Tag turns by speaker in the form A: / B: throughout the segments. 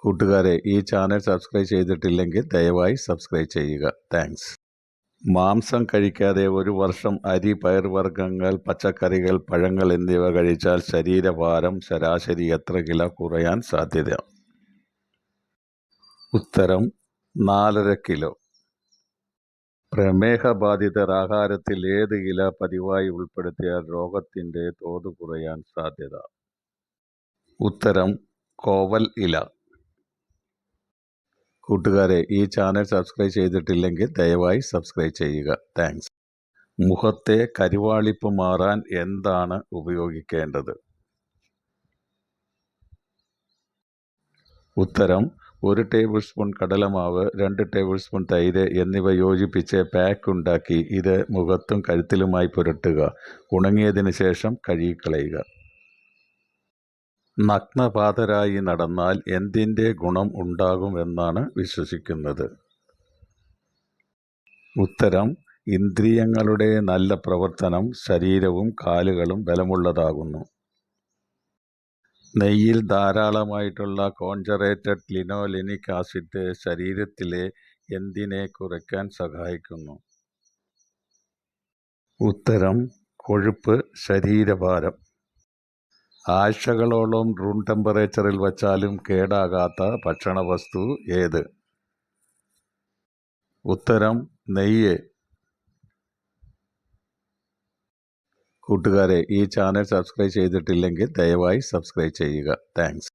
A: കൂട്ടുകാരെ, ഈ channel subscribe ചെയ്തിട്ടില്ലെങ്കിൽ ദയവായി സബ്സ്ക്രൈബ് ചെയ്യുക. താങ്ക്സ്. മാംസം കഴിക്കാതെ ഒരു വർഷം അരി, പയർവർഗ്ഗങ്ങൾ, പച്ചക്കറികൾ, പഴങ്ങൾ എന്നിവ കഴിച്ചാൽ ശരീരഭാരം ശരാശരി എത്ര കിലോ കുറയാൻ സാധ്യത? ഉത്തരം 4.5 കിലോ. പ്രമേഹബാധിതർ ആഹാരത്തിൽ ഏത് ഇല പതിവായി ഉൾപ്പെടുത്തിയാൽ രോഗത്തിൻ്റെ തോത് കുറയാൻ സാധ്യത? ഉത്തരം കോവൽ ഇല. കൂട്ടുകാരെ, ഈ ചാനൽ സബ്സ്ക്രൈബ് ചെയ്തിട്ടില്ലെങ്കിൽ ദയവായി സബ്സ്ക്രൈബ് ചെയ്യുക. താങ്ക്സ്. മുഖത്തെ കരുവാളിപ്പ് മാറാൻ എന്താണ് ഉപയോഗിക്കേണ്ടത്? ഉത്തരം 1 ടേബിൾ സ്പൂൺ കടലമാവ്, 2 ടേബിൾ സ്പൂൺ തൈര് എന്നിവ യോജിപ്പിച്ച് പാക്ക് ഉണ്ടാക്കി ഇത് മുഖത്തും കഴുത്തിലുമായി പുരട്ടുക. ഉണങ്ങിയതിന് ശേഷം കഴുകിക്കളയുക. നഗ്നപാതരായി നടന്നാൽ എന്തിൻ്റെ ഗുണം ഉണ്ടാകുമെന്നാണ് വിശ്വസിക്കുന്നത്? ഉത്തരം ഇന്ദ്രിയങ്ങളുടെ നല്ല പ്രവർത്തനം, ശരീരവും കാലുകളും ബലമുള്ളതാകുന്നു. നെയ്യിൽ ധാരാളമായിട്ടുള്ള കോൺസെൻട്രേറ്റഡ് ലിനോലെനിക് ആസിഡ് ശരീരത്തിലെ എന്തിനെ കുറയ്ക്കാൻ സഹായിക്കുന്നു? ഉത്തരം കൊഴുപ്പ്, ശരീരഭാരം. ആഴ്ചകളോളം റൂം ടെമ്പറേച്ചറിൽ വച്ചാലും കേടാകാത്ത ഭക്ഷണവസ്തു ഏത്? ഉത്തരം നെയ്യ്. കൂട്ടുകാരെ, ഈ ചാനൽ സബ്സ്ക്രൈബ് ചെയ്തിട്ടില്ലെങ്കിൽ ദയവായി സബ്സ്ക്രൈബ് ചെയ്യുക. താങ്ക്സ്.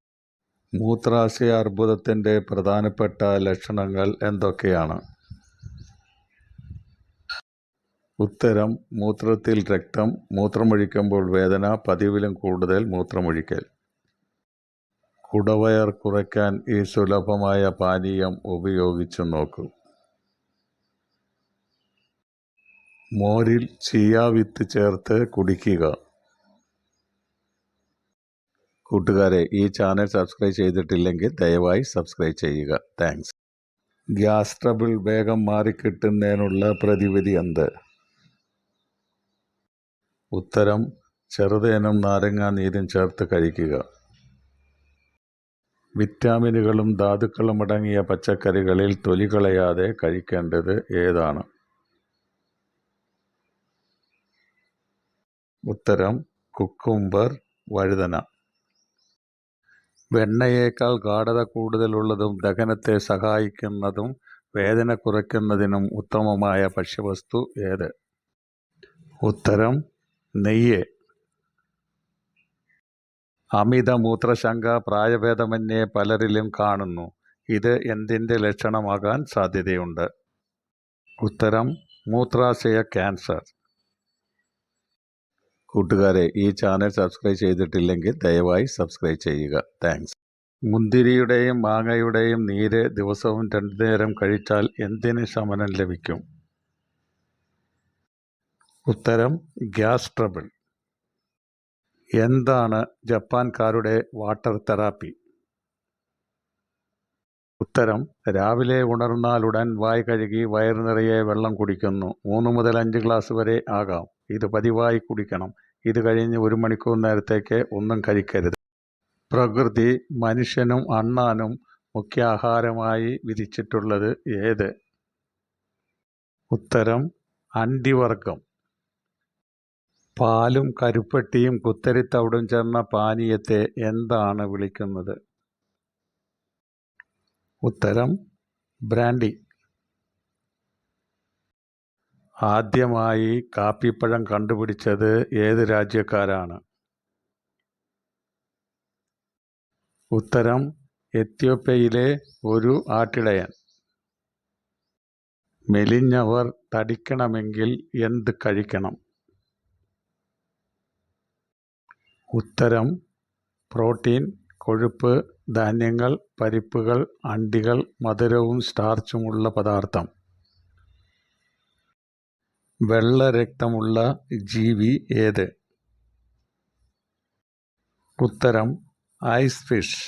A: മൂത്രാശയ അർബുദത്തിൻ്റെ പ്രധാനപ്പെട്ട ലക്ഷണങ്ങൾ എന്തൊക്കെയാണ്? ഉത്തരം മൂത്രത്തിൽ രക്തം, മൂത്രമൊഴിക്കുമ്പോൾ വേദന, പതിവിലും കൂടുതൽ മൂത്രമൊഴിക്കൽ. കുടവയർ കുറയ്ക്കാൻ ഈ സുലഭമായ പാനീയം ഉപയോഗിച്ചു നോക്കൂ. മോരിൽ ചിയ വിത്ത് ചേർത്ത് കുടിക്കുക. കൂട്ടുകാരെ, ഈ ചാനൽ സബ്സ്ക്രൈബ് ചെയ്തിട്ടില്ലെങ്കിൽ ദയവായി സബ്സ്ക്രൈബ് ചെയ്യുക. താങ്ക്സ്. ഗ്യാസ് ട്രബിൾ വേഗം മാറിക്കിട്ടുന്നതിനുള്ള പ്രതിവിധി എന്ത്? ഉത്തരം ചെറുതേനും നാരങ്ങാ നീരും ചേർത്ത് കഴിക്കുക. വിറ്റാമിനുകളും ധാതുക്കളും അടങ്ങിയ പച്ചക്കറികളിൽ തൊലി കളയാതെ കഴിക്കേണ്ടത് ഏതാണ്? ഉത്തരം കുക്കുംബർ, വഴുതന. വെണ്ണയേക്കാൾ ഗാഢത കൂടുതലുള്ളതും ദഹനത്തെ സഹായിക്കുന്നതും വേദന കുറയ്ക്കുന്നതിനും ഉത്തമമായ ഭക്ഷ്യവസ്തു ഏത്? ഉത്തരം നെയ്യ്. അമിത മൂത്രശങ്ക പ്രായഭേദമന്യേ പലരിലും കാണുന്നു. ഇത് എന്തിൻ്റെ ലക്ഷണമാകാൻ സാധ്യതയുണ്ട്? ഉത്തരം മൂത്രാശയ ക്യാൻസർ. കൂട്ടുകാരെ, ഈ ചാനൽ സബ്സ്ക്രൈബ് ചെയ്തിട്ടില്ലെങ്കിൽ ദയവായി സബ്സ്ക്രൈബ് ചെയ്യുക. താങ്ക്സ്. മുന്തിരിയുടെയും മാങ്ങയുടെയും നീര് ദിവസവും 2 നേരം കഴിച്ചാൽ എന്തിന് ശമനം ലഭിക്കും? ഉത്തരം ഗ്യാസ് ട്രബിൾ. എന്താണ് ജപ്പാൻകാരുടെ വാട്ടർ തെറാപ്പി? ഉത്തരം രാവിലെ ഉണർന്നാലുടൻ വായ് കഴുകി വയറ് നിറയെ വെള്ളം കുടിക്കുന്നു. 3 മുതൽ 5 ഗ്ലാസ് വരെ ആകാം. ഇത് പതിവായി കുടിക്കണം. ഇത് കഴിഞ്ഞ് 1 മണിക്കൂർ നേരത്തേക്ക് ഒന്നും കഴിക്കരുത്. പ്രകൃതി മനുഷ്യനും അണ്ണാനും മുഖ്യ ആഹാരമായി വിധിച്ചിട്ടുള്ളത് ഏത്? ഉത്തരം അണ്ടിവർഗം. പാലും കരുപ്പട്ടിയും കുത്തരിത്തവിടും ചേർന്ന പാനീയത്തെ എന്താണ് വിളിക്കുന്നത്? ഉത്തരം ബ്രാൻഡി. ആദ്യമായി കാപ്പിപ്പഴം കണ്ടുപിടിച്ചത് ഏത് രാജ്യക്കാരാണ്? ഉത്തരം എത്യോപ്യയിലെ ഒരു ആട്ടിടയൻ. മെലിഞ്ഞവർ തടിക്കണമെങ്കിൽ എന്ത് കഴിക്കണം? ഉത്തരം പ്രോട്ടീൻ, കൊഴുപ്പ്, ധാന്യങ്ങൾ, പരിപ്പുകൾ, അണ്ടികൾ, മധുരവും സ്റ്റാർച്ചുമുള്ള പദാർത്ഥം. വെള്ള രക്തമുള്ള ജീവി ഏത്? ഉത്തരം ഐസ് ഫിഷ്.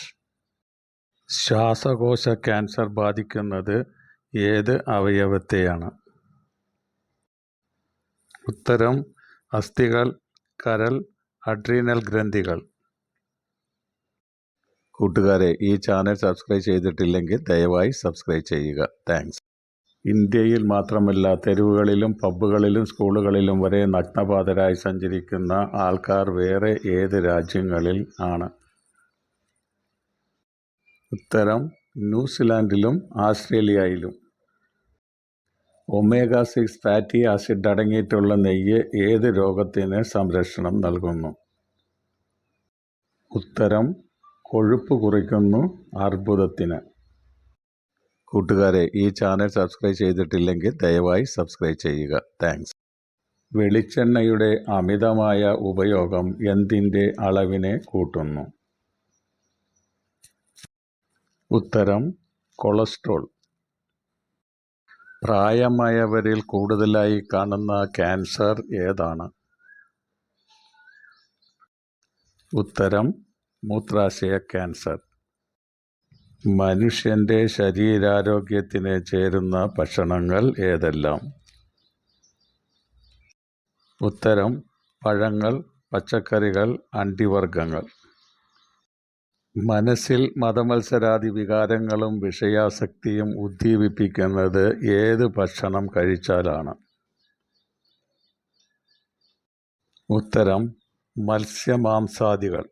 A: ശ്വാസകോശ ക്യാൻസർ ബാധിക്കുന്നത് ഏത് അവയവത്തെയാണ്? ഉത്തരം അസ്ഥികൾ, കരൾ, അഡ്രീനൽ ഗ്രന്ഥികൾ. കൂട്ടുകാരെ, ഈ ചാനൽ സബ്സ്ക്രൈബ് ചെയ്തിട്ടില്ലെങ്കിൽ ദയവായി സബ്സ്ക്രൈബ് ചെയ്യുക. താങ്ക്സ്. ഇന്ത്യയിൽ മാത്രമല്ല, തെരുവുകളിലും പബ്ബുകളിലും സ്കൂളുകളിലും വരെ നഗ്നപാതരായി സഞ്ചരിക്കുന്ന ആൾക്കാർ വേറെ ഏത് രാജ്യങ്ങളിൽ ആണ്? ഉത്തരം ന്യൂസിലാൻഡിലും ഓസ്ട്രേലിയയിലും. ഒമേഗ-6 ഫാറ്റി ആസിഡ് അടങ്ങിയിട്ടുള്ള നെയ്യ് ഏത് രോഗത്തിന് സംരക്ഷണം നൽകുന്നു? ഉത്തരം കൊഴുപ്പ് കുറയ്ക്കുന്നു, അർബുദത്തിന്. കൂട്ടുകാരെ, ഈ ചാനൽ സബ്സ്ക്രൈബ് ചെയ്തിട്ടില്ലെങ്കിൽ ദയവായി സബ്സ്ക്രൈബ് ചെയ്യുക. താങ്ക്സ്. വെളിച്ചെണ്ണയുടെ അമിതമായ ഉപയോഗം എന്തിൻ്റെ അളവിനെ കൂട്ടുന്നു? ഉത്തരം കൊളസ്ട്രോൾ. പ്രായമായവരിൽ കൂടുതലായി കാണുന്ന ക്യാൻസർ ഏതാണ്? ഉത്തരം മൂത്രാശയ ക്യാൻസർ. മനുഷ്യൻ്റെ ശരീരാരോഗ്യത്തിന് ചേരുന്ന ഭക്ഷണങ്ങൾ ഏതെല്ലാം? ഉത്തരം പഴങ്ങൾ, പച്ചക്കറികൾ, അണ്ടിവർഗ്ഗങ്ങൾ. മനസ്സിൽ മതമത്സരാദി വികാരങ്ങളും വിഷയാസക്തിയും ഉദ്ദീപിപ്പിക്കുന്നത് ഏത് ഭക്ഷണം കഴിച്ചാലാണ്? ഉത്തരം മത്സ്യമാംസാദികൾ.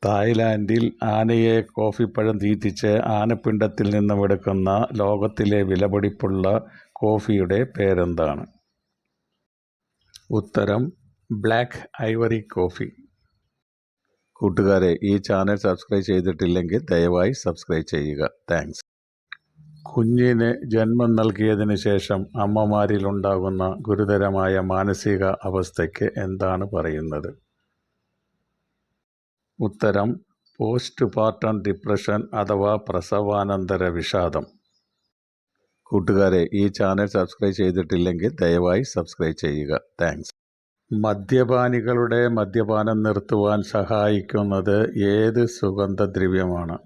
A: തായ്ലാൻഡിൽ ആനയെ കോഫിപ്പഴം തീറ്റിച്ച് ആനപ്പിണ്ടത്തിൽ നിന്നും എടുക്കുന്ന ലോകത്തിലെ വിലപിടിപ്പുള്ള കോഫിയുടെ പേരെന്താണ്? ഉത്തരം ബ്ലാക്ക് ഐവറി കോഫി. കൂട്ടുകാരെ, ഈ ചാനൽ സബ്സ്ക്രൈബ് ചെയ്തിട്ടില്ലെങ്കിൽ ദയവായി സബ്സ്ക്രൈബ് ചെയ്യുക. താങ്ക്സ്. കുഞ്ഞിന് ജന്മം നൽകിയതിന് ശേഷം അമ്മമാരിലുണ്ടാകുന്ന ഗുരുതരമായ മാനസിക അവസ്ഥയ്ക്ക് എന്താണ് പറയുന്നത്? ഉത്തരം പോസ്റ്റ് പാർട്ടം ഡിപ്രഷൻ അഥവാ പ്രസവാനന്തര വിഷാദം. കൂട്ടുകാരെ, ഈ ചാനൽ സബ്സ്ക്രൈബ് ചെയ്തിട്ടില്ലെങ്കിൽ ദയവായി സബ്സ്ക്രൈബ് ചെയ്യുക. താങ്ക്സ്. മദ്യപാനികളുടെ മദ്യപാനം നിർത്തുവാൻ സഹായിക്കുന്നത് ഏത് സുഗന്ധദ്രവ്യമാണ്?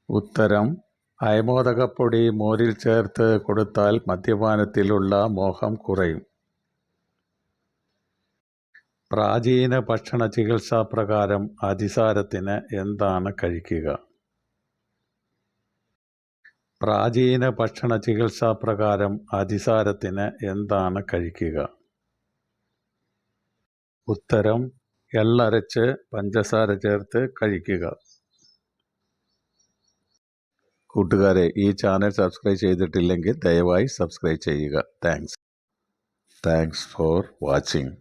A: ഉത്തരം അയമോദകപ്പൊടി മോരിൽ ചേർത്ത് കൊടുത്താൽ മദ്യപാനത്തിലുള്ള മോഹം കുറയും. പ്രാചീന ഭക്ഷണ ചികിത്സാപ്രകാരം അതിസാരത്തിന് എന്താണ് കഴിക്കുക? പ്രാചീന ഭക്ഷണ ചികിത്സാപ്രകാരം അതിസാരത്തിന് എന്താണ് കഴിക്കുക? ഉത്തരം എള്ളരച്ച് പഞ്ചസാര ചേർത്ത് കഴിക്കുക. കൂട്ടുകാരെ, ഈ ചാനൽ സബ്സ്ക്രൈബ് ചെയ്തിട്ടില്ലെങ്കിൽ ദയവായി സബ്സ്ക്രൈബ് ചെയ്യുക. Thanks for watching.